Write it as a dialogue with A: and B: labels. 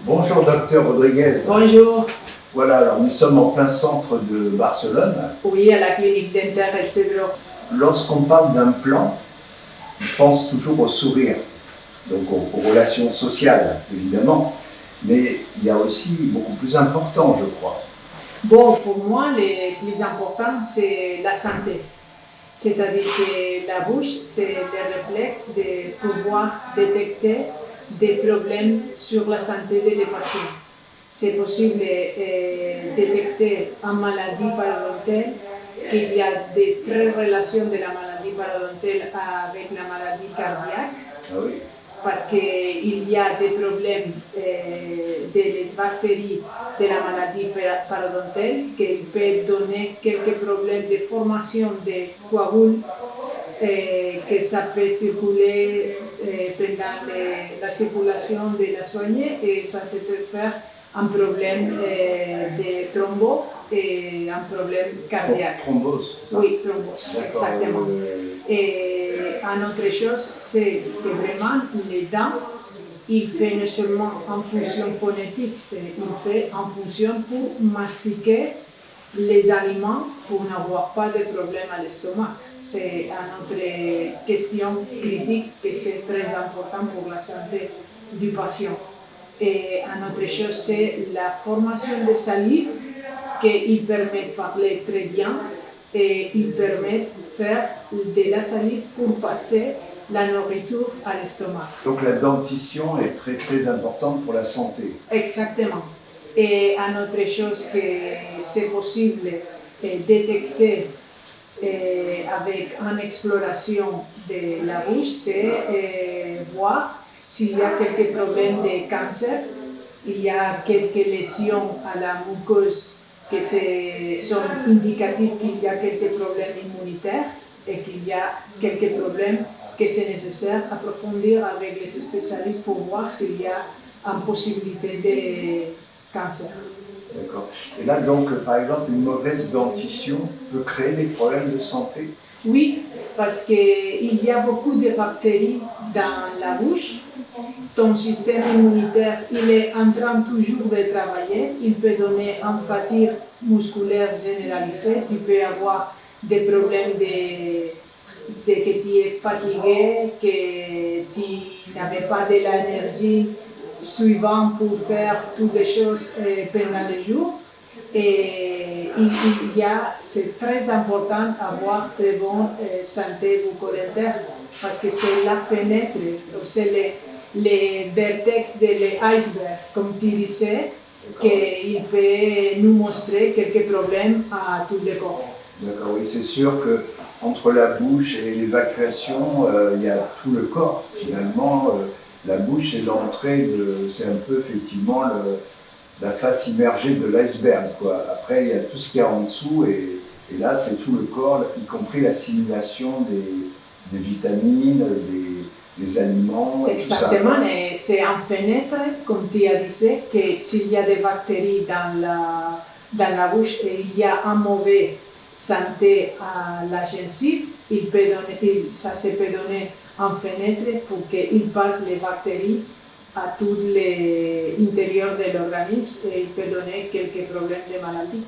A: Bonjour docteur Rodriguez.
B: Bonjour.
A: Voilà, alors nous sommes en plein centre de Barcelone.
B: Oui, à la clinique dentaire El Cedro.
A: Lorsqu'on parle d'implant, on pense toujours au sourire, donc aux relations sociales évidemment, mais il y a aussi beaucoup plus important, je crois.
B: Bon, pour moi, le plus important, c'est la santé. C'est-à-dire que la bouche, c'est le réflexe de pouvoir détecter des problèmes sur la santé des patients. C'est possible de détecter une maladie parodontale, qu'il y a des très relations de la maladie parodontale avec la maladie cardiaque.
A: Ah oui.
B: Parce qu'il y a des problèmes des bactéries de la maladie parodontale qui peuvent donner quelques problèmes de formation de coagules, que ça peut circuler pendant la circulation de la soignée et ça se peut faire un problème de thrombose et un problème cardiaque.
A: Thrombose, c'est ça?
B: Oui, thrombose, exactement. Et une autre chose, c'est que vraiment les dents, il fait non seulement en fonction phonétique, il fait en fonction pour mastiquer les aliments pour n'avoir pas de problème à l'estomac. C'est une autre question critique que c'est très important pour la santé du patient. Et une autre chose, c'est la formation de salive qui permet de parler très bien et il permet de faire de la salive pour passer la nourriture à l'estomac.
A: Donc la dentition est très très importante pour la santé.
B: Exactement. Et une autre chose que c'est possible de détecter avec une exploration de la bouche, c'est voir s'il y a quelques problèmes de cancer, il y a quelques lésions à la muqueuse qui sont indicatifs qu'il y a quelques problèmes immunitaires et qu'il y a quelques problèmes que c'est nécessaire d'approfondir avec les spécialistes pour voir s'il y a une possibilité de cancer.
A: D'accord. Et là donc, par exemple, une mauvaise dentition peut créer des problèmes de santé?
B: Oui, parce qu'il y a beaucoup de bactéries dans la bouche. Ton système immunitaire, il est en train toujours de travailler. Il peut donner une fatigue musculaire généralisée. Tu peux avoir des problèmes que tu es fatigué, que tu n'avais pas de l'énergie suivante pour faire toutes les choses pendant le jour. Et c'est très important d'avoir très bonne santé bucco-dentaire parce que c'est la fenêtre, c'est les vertex de l'iceberg, comme tu disais, qu'il peut nous montrer quelques problèmes à tout le corps.
A: D'accord, oui, c'est sûr que entre la bouche et l'évacuation, il y a tout le corps finalement. La bouche c'est l'entrée, c'est un peu effectivement la face immergée de l'iceberg, quoi. Après, il y a tout ce qu'il y a en dessous et là, c'est tout le corps, y compris l'assimilation des vitamines, des aliments.
B: Exactement,
A: tout ça.
B: et c'est une fenêtre, comme tu as dit, que s'il y a des bactéries dans la bouche et il y a une mauvaise santé à la gencive, ça se peut donner une fenêtre pour qu'il passe les bactéries à tout l'intérieur de l'organisme et il peut donner quelques problèmes de maladie.